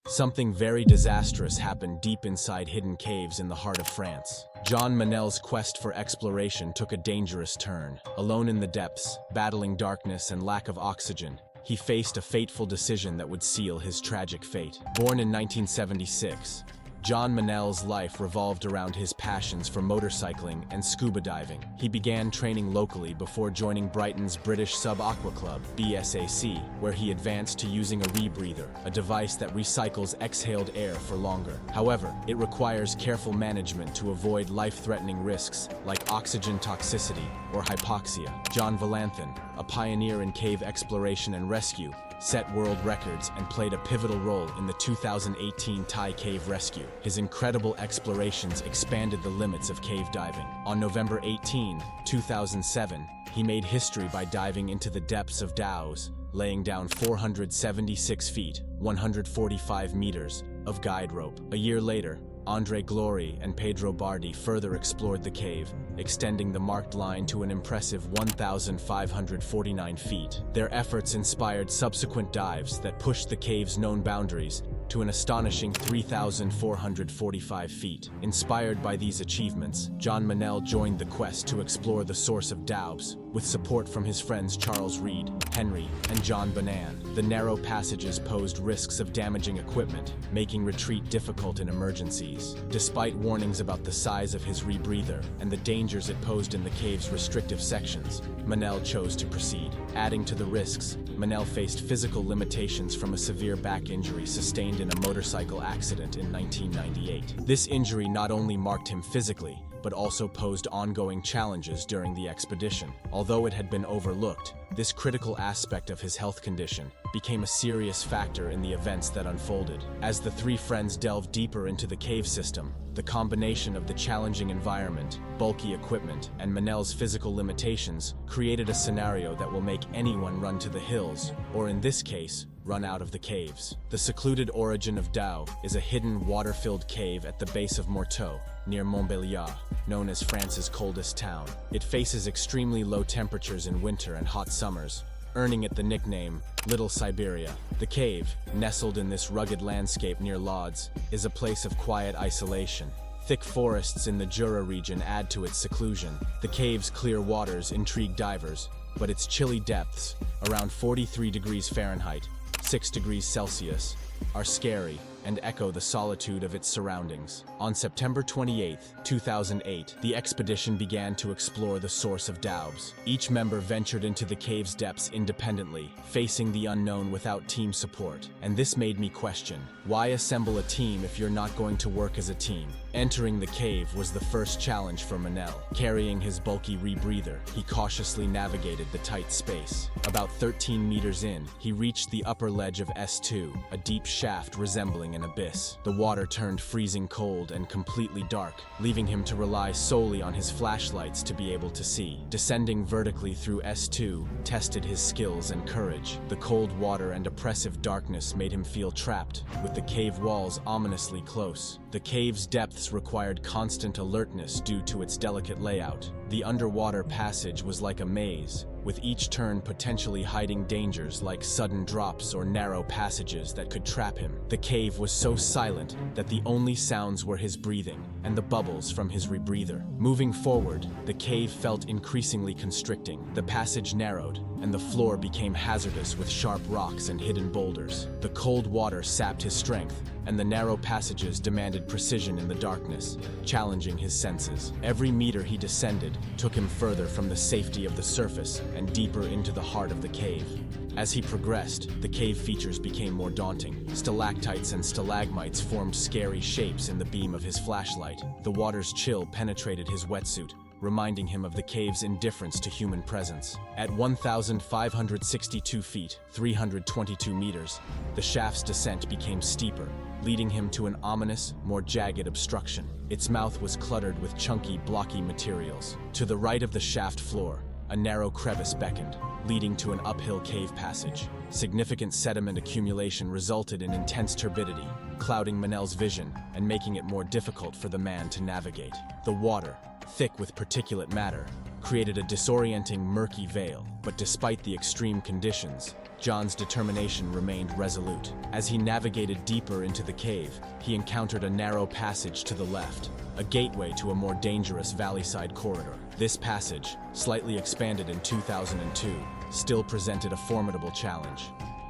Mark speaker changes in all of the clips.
Speaker 1: Something very disastrous happened deep inside hidden caves in the heart of France. John Manel's quest for exploration took a dangerous turn. Alone in the depths, battling darkness and lack of oxygen, he faced a fateful decision that would seal his tragic fate. Born in 1976, John Manel's life revolved around his passions for motorcycling and scuba diving. He began training locally before joining Brighton's British Sub-Aqua Club, BSAC, where he advanced to using a rebreather, a device that recycles exhaled air for longer. However, it requires careful management to avoid life-threatening risks like oxygen toxicity or hypoxia. John Valanthan, a pioneer in cave exploration and rescue, set world records and played a pivotal role in the 2018 Thai cave rescue. His incredible explorations expanded the limits of cave diving. On November 18, 2007, he made history by diving into the depths of Daos, laying down 476 feet, 145 meters, of guide rope. A year later, Andre Glory and Pedro Bardi further explored the cave, extending the marked line to an impressive 1,549 feet. Their efforts inspired subsequent dives that pushed the cave's known boundaries to an astonishing 3,445 feet. Inspired by these achievements, John Manel joined the quest to explore the source of Daos, with support from his friends Charles Reed, Henry, and John Banan. The narrow passages posed risks of damaging equipment, making retreat difficult in emergencies. Despite warnings about the size of his rebreather and the dangers it posed in the cave's restrictive sections, Manel chose to proceed. Adding to the risks, Manel faced physical limitations from a severe back injury sustained in a motorcycle accident in 1998. This injury not only marked him physically, but also posed ongoing challenges during the expedition. Although it had been overlooked, this critical aspect of his health condition became a serious factor in the events that unfolded. As the three friends delved deeper into the cave system, the combination of the challenging environment, bulky equipment, and Manel's physical limitations created a scenario that will make anyone run to the hills, or in this case, run out of the caves. The secluded origin of Dao is a hidden water-filled cave at the base of Morteau, near Montbéliard, known as France's coldest town. It faces extremely low temperatures in winter and hot summers, earning it the nickname Little Siberia. The cave, nestled in this rugged landscape near Lodz, is a place of quiet isolation. Thick forests in the Jura region add to its seclusion. The cave's clear waters intrigue divers, but its chilly depths, around 43 degrees Fahrenheit, 6 degrees Celsius, are scary and echo the solitude of its surroundings. On September 28, 2008, the expedition began to explore the source of Daos. Each member ventured into the cave's depths independently, facing the unknown without team support. And this made me question, why assemble a team if you're not going to work as a team? Entering the cave was the first challenge for Manel. Carrying his bulky rebreather, he cautiously navigated the tight space. About 13 meters in, he reached the upper ledge of S2, a deep shaft resembling an abyss. The water turned freezing cold and completely dark, leaving him to rely solely on his flashlights to be able to see. Descending vertically through S2 tested his skills and courage. The cold water and oppressive darkness made him feel trapped, with the cave walls ominously close. The cave's depths required constant alertness due to its delicate layout. The underwater passage was like a maze, with each turn potentially hiding dangers like sudden drops or narrow passages that could trap him. The cave was so silent that the only sounds were his breathing and the bubbles from his rebreather. Moving forward, the cave felt increasingly constricting. The passage narrowed, and the floor became hazardous with sharp rocks and hidden boulders. The cold water sapped his strength, and the narrow passages demanded precision in the darkness, challenging his senses. Every meter he descended took him further from the safety of the surface and deeper into the heart of the cave. As he progressed, the cave features became more daunting. Stalactites and stalagmites formed scary shapes in the beam of his flashlight. The water's chill penetrated his wetsuit, reminding him of the cave's indifference to human presence. At 1,562 feet, 322 meters, the shaft's descent became steeper, leading him to an ominous, more jagged obstruction. Its mouth was cluttered with chunky, blocky materials. To the right of the shaft floor, a narrow crevice beckoned, leading to an uphill cave passage. Significant sediment accumulation resulted in intense turbidity, clouding Manel's vision and making it more difficult for the man to navigate. The water, thick with particulate matter, created a disorienting, murky veil. But despite the extreme conditions, John's determination remained resolute. As he navigated deeper into the cave, he encountered a narrow passage to the left, a gateway to a more dangerous valley-side corridor. This passage, slightly expanded in 2002, still presented a formidable challenge.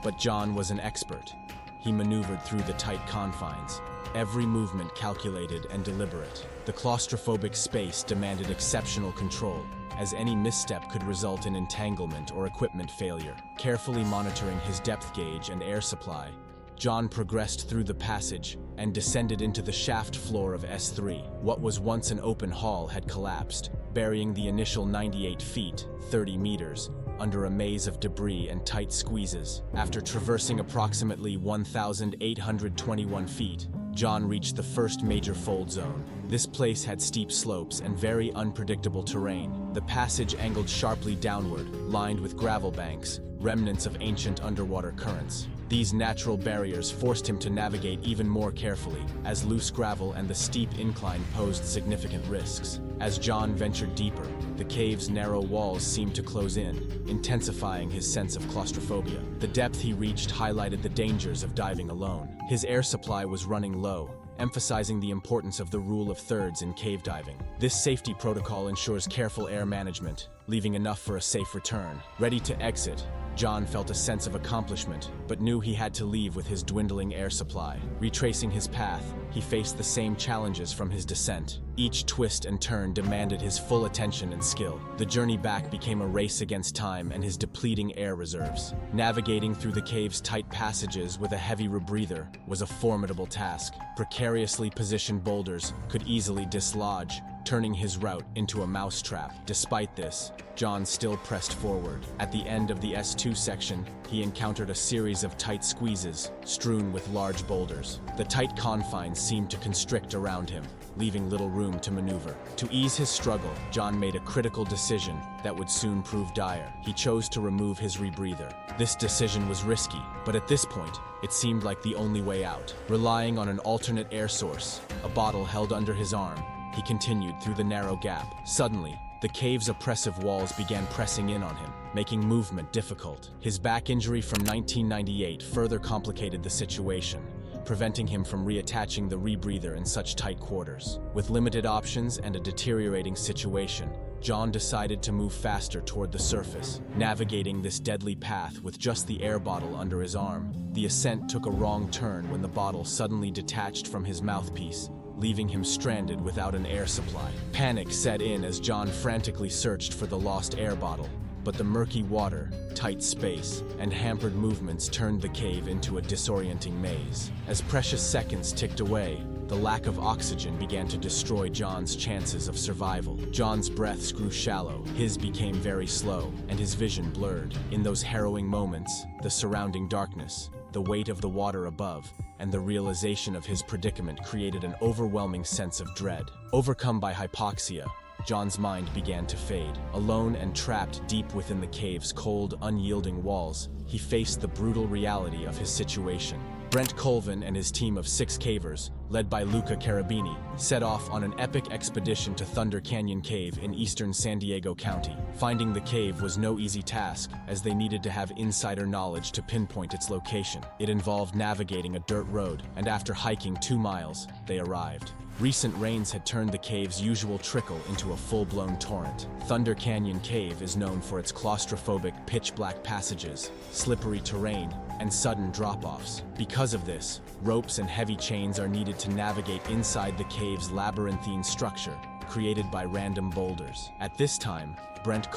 Speaker 1: But John was an expert. He maneuvered through the tight confines, every movement calculated and deliberate. The claustrophobic space demanded exceptional control, as any misstep could result in entanglement or equipment failure. Carefully monitoring his depth gauge and air supply, John progressed through the passage and descended into the shaft floor of S3. What was once an open hall had collapsed, burying the initial 98 feet, 30 meters, under a maze of debris and tight squeezes. After traversing approximately 1,821 feet, John reached the first major fold zone. This place had steep slopes and very unpredictable terrain. The passage angled sharply downward, lined with gravel banks, remnants of ancient underwater currents. These natural barriers forced him to navigate even more carefully, as loose gravel and the steep incline posed significant risks. As John ventured deeper, the cave's narrow walls seemed to close in, intensifying his sense of claustrophobia. The depth he reached highlighted the dangers of diving alone. His air supply was running low, emphasizing the importance of the rule of thirds in cave diving. This safety protocol ensures careful air management, leaving enough for a safe return. Ready to exit, John felt a sense of accomplishment, but knew he had to leave with his dwindling air supply. Retracing his path, he faced the same challenges from his descent. Each twist and turn demanded his full attention and skill. The journey back became a race against time and his depleting air reserves. Navigating through the cave's tight passages with a heavy rebreather was a formidable task. Precariously positioned boulders could easily dislodge, turning his route into a mousetrap. Despite this, John still pressed forward. At the end of the S2 section, he encountered a series of tight squeezes, strewn with large boulders. The tight confines seemed to constrict around him, leaving little room to maneuver. To ease his struggle, John made a critical decision that would soon prove dire. He chose to remove his rebreather. This decision was risky, but at this point, it seemed like the only way out. Relying on an alternate air source, a bottle held under his arm, he continued through the narrow gap. Suddenly, the cave's oppressive walls began pressing in on him, making movement difficult. His back injury from 1998 further complicated the situation, preventing him from reattaching the rebreather in such tight quarters. With limited options and a deteriorating situation, John decided to move faster toward the surface. Navigating this deadly path with just the air bottle under his arm, the ascent took a wrong turn when the bottle suddenly detached from his mouthpiece, leaving him stranded without an air supply. Panic set in as John frantically searched for the lost air bottle, but the murky water, tight space, and hampered movements turned the cave into a disorienting maze. As precious seconds ticked away, the lack of oxygen began to destroy John's chances of survival. John's breaths grew shallow, his became very slow, and his vision blurred. In those harrowing moments, the surrounding darkness, the weight of the water above, and the realization of his predicament created an overwhelming sense of dread. Overcome by hypoxia, John's mind began to fade. Alone and trapped deep within the cave's cold, unyielding walls, he faced the brutal reality of his situation. Brent and his team of 6 cavers, led by Luca Carabini, set off on an epic expedition to Thunder Canyon Cave in eastern San Diego County. Finding the cave was no easy task, as they needed to have insider knowledge to pinpoint its location. It involved navigating a dirt road, and after hiking 2 miles, they arrived. Recent rains had turned the cave's usual trickle into a full-blown torrent. Thunder Canyon Cave is known for its claustrophobic, pitch-black passages, slippery terrain, and sudden drop-offs. Because of this, ropes and heavy chains are needed to navigate inside the cave's labyrinthine structure, created by random boulders. At this time, Brent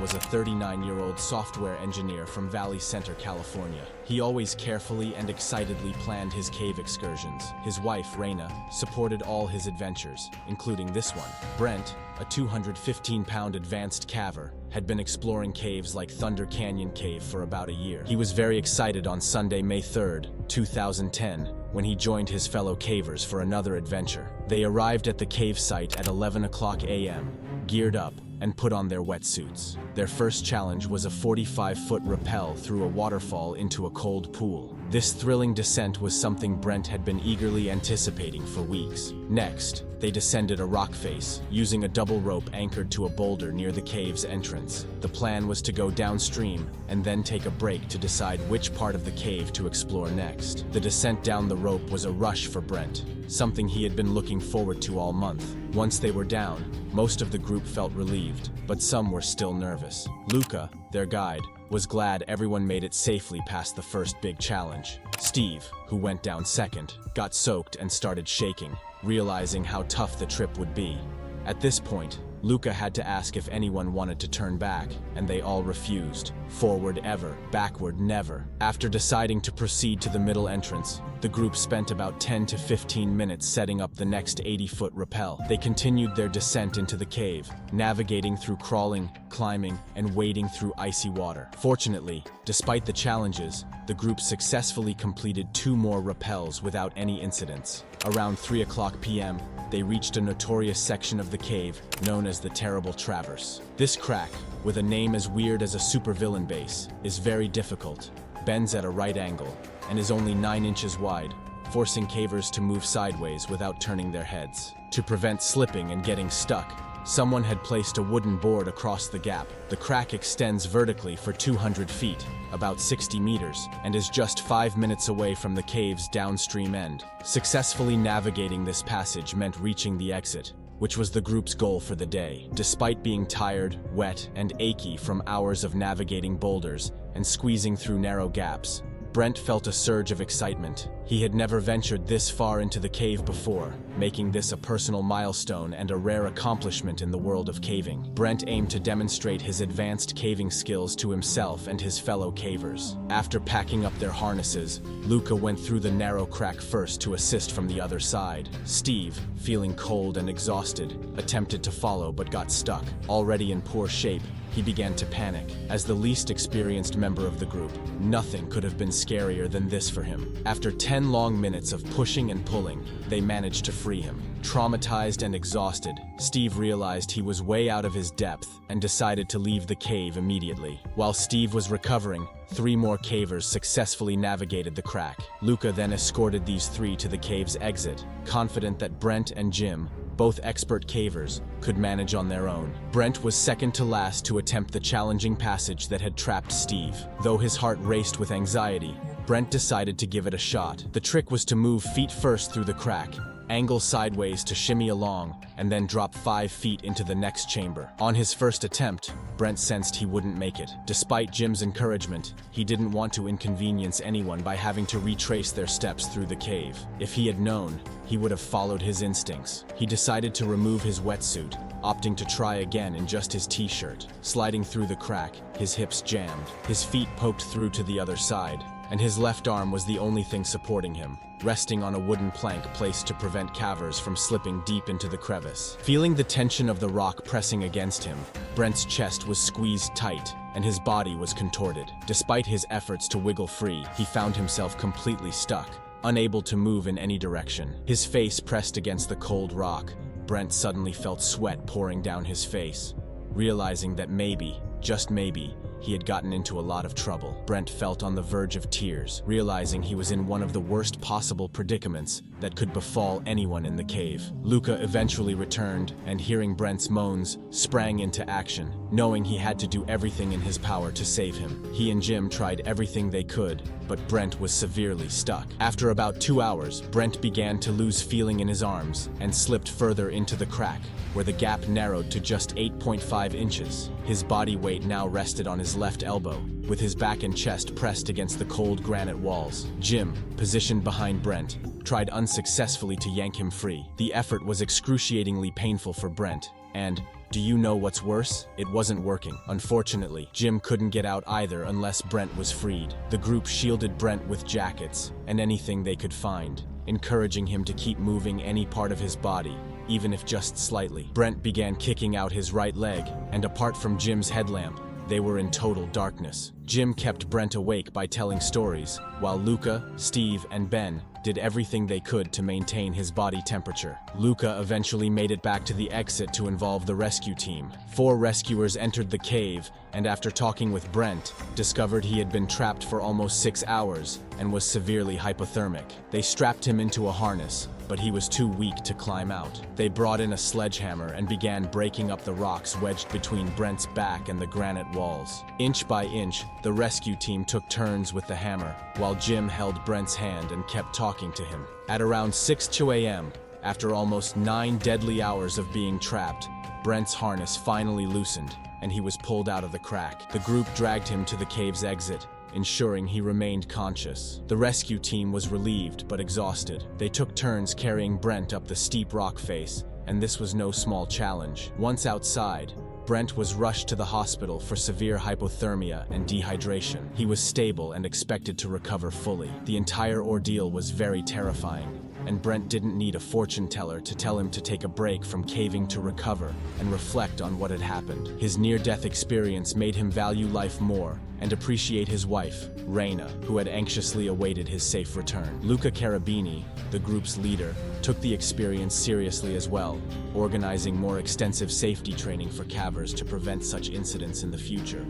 Speaker 1: was a 39-year-old software engineer from Valley Center, California. He always carefully and excitedly planned his cave excursions. His wife, Raina, supported all his adventures, including this one. Brent, a 215-pound advanced caver, had been exploring caves like Thunder Canyon Cave for about a year. He was very excited on Sunday, May 3rd, 2010, when he joined his fellow cavers for another adventure. They arrived at the cave site at 11 o'clock a.m., geared up, and put on their wetsuits. Their first challenge was a 45-foot rappel through a waterfall into a cold pool. This thrilling descent was something Brent had been eagerly anticipating for weeks. Next, they descended a rock face, using a double rope anchored to a boulder near the cave's entrance. The plan was to go downstream and then take a break to decide which part of the cave to explore next. The descent down the rope was a rush for Brent, something he had been looking forward to all month. Once they were down, most of the group felt relieved, but some were still nervous. Luca, their guide, was glad everyone made it safely past the first big challenge. Steve, who went down second, got soaked and started shaking, realizing how tough the trip would be. At this point, Luca had to ask if anyone wanted to turn back, and they all refused. Forward ever, backward never. After deciding to proceed to the middle entrance, the group spent about 10 to 15 minutes setting up the next 80-foot rappel. They continued their descent into the cave, navigating through crawling, climbing, and wading through icy water. Fortunately, despite the challenges, the group successfully completed 2 more rappels without any incidents. Around 3:00 p.m., they reached a notorious section of the cave known as the Terrible Traverse. This crack, with a name as weird as a supervillain base, is very difficult, bends at a right angle, and is only 9 inches wide, forcing cavers to move sideways without turning their heads. To prevent slipping and getting stuck, someone had placed a wooden board across the gap. The crack extends vertically for 200 feet, about 60 meters, and is just 5 minutes away from the cave's downstream end. Successfully navigating this passage meant reaching the exit, which was the group's goal for the day. Despite being tired, wet, and achy from hours of navigating boulders and squeezing through narrow gaps, Brent felt a surge of excitement. He had never ventured this far into the cave before, making this a personal milestone and a rare accomplishment in the world of caving. Brent aimed to demonstrate his advanced caving skills to himself and his fellow cavers. After packing up their harnesses, Luca went through the narrow crack first to assist from the other side. Steve, feeling cold and exhausted, attempted to follow but got stuck. Already in poor shape, he began to panic. As the least experienced member of the group, nothing could have been scarier than this for him. After 10 long minutes of pushing and pulling, they managed to free him. Traumatized and exhausted, Steve realized he was way out of his depth and decided to leave the cave immediately. While Steve was recovering, 3 more cavers successfully navigated the crack. Luca then escorted these 3 to the cave's exit, confident that Brent and Jim, both expert cavers, could manage on their own. Brent was second to last to attempt the challenging passage that had trapped Steve. Though his heart raced with anxiety, Brent decided to give it a shot. The trick was to move feet first through the crack, angle sideways to shimmy along, and then drop 5 feet into the next chamber. On his first attempt, Brent sensed he wouldn't make it. Despite Jim's encouragement, he didn't want to inconvenience anyone by having to retrace their steps through the cave. If he had known, he would have followed his instincts. He decided to remove his wetsuit, opting to try again in just his t-shirt. Sliding through the crack, his hips jammed, his feet poked through to the other side, and his left arm was the only thing supporting him, resting on a wooden plank placed to prevent cavers from slipping deep into the crevice. Feeling the tension of the rock pressing against him, Brent's chest was squeezed tight, and his body was contorted. Despite his efforts to wiggle free, he found himself completely stuck, unable to move in any direction. His face pressed against the cold rock, Brent suddenly felt sweat pouring down his face. Realizing that maybe, just maybe, he had gotten into a lot of trouble, Brent felt on the verge of tears, realizing he was in one of the worst possible predicaments that could befall anyone in the cave. Luca eventually returned, and hearing Brent's moans, sprang into action, knowing he had to do everything in his power to save him. He and Jim tried everything they could, but Brent was severely stuck. After about 2 hours, Brent began to lose feeling in his arms and slipped further into the crack, where the gap narrowed to just 8.5 inches. His body weight now rested on his left elbow, with his back and chest pressed against the cold granite walls. Jim, positioned behind Brent, tried unsuccessfully to yank him free. The effort was excruciatingly painful for Brent, and, do you know what's worse? It wasn't working. Unfortunately, Jim couldn't get out either unless Brent was freed. The group shielded Brent with jackets and anything they could find, encouraging him to keep moving any part of his body, even if just slightly. Brent began kicking out his right leg, and apart from Jim's headlamp, they were in total darkness. Jim kept Brent awake by telling stories, while Luca, Steve, and Ben did everything they could to maintain his body temperature. Luca eventually made it back to the exit to involve the rescue team. 4 rescuers entered the cave, and after talking with Brent, discovered he had been trapped for almost 6 hours and was severely hypothermic. They strapped him into a harness, but he was too weak to climb out. They brought in a sledgehammer and began breaking up the rocks wedged between Brent's back and the granite walls. Inch by inch, the rescue team took turns with the hammer, while Jim held Brent's hand and kept talking to him. At around 6:02 a.m., after almost 9 deadly hours of being trapped, Brent's harness finally loosened, and he was pulled out of the crack. The group dragged him to the cave's exit, ensuring he remained conscious. The rescue team was relieved but exhausted. They took turns carrying Brent up the steep rock face, and this was no small challenge. Once outside, Brent was rushed to the hospital for severe hypothermia and dehydration. He was stable and expected to recover fully. The entire ordeal was very terrifying, and Brent didn't need a fortune teller to tell him to take a break from caving to recover and reflect on what had happened. His near-death experience made him value life more and appreciate his wife, Reina, who had anxiously awaited his safe return. Luca Carabini, the group's leader, took the experience seriously as well, organizing more extensive safety training for cavers to prevent such incidents in the future.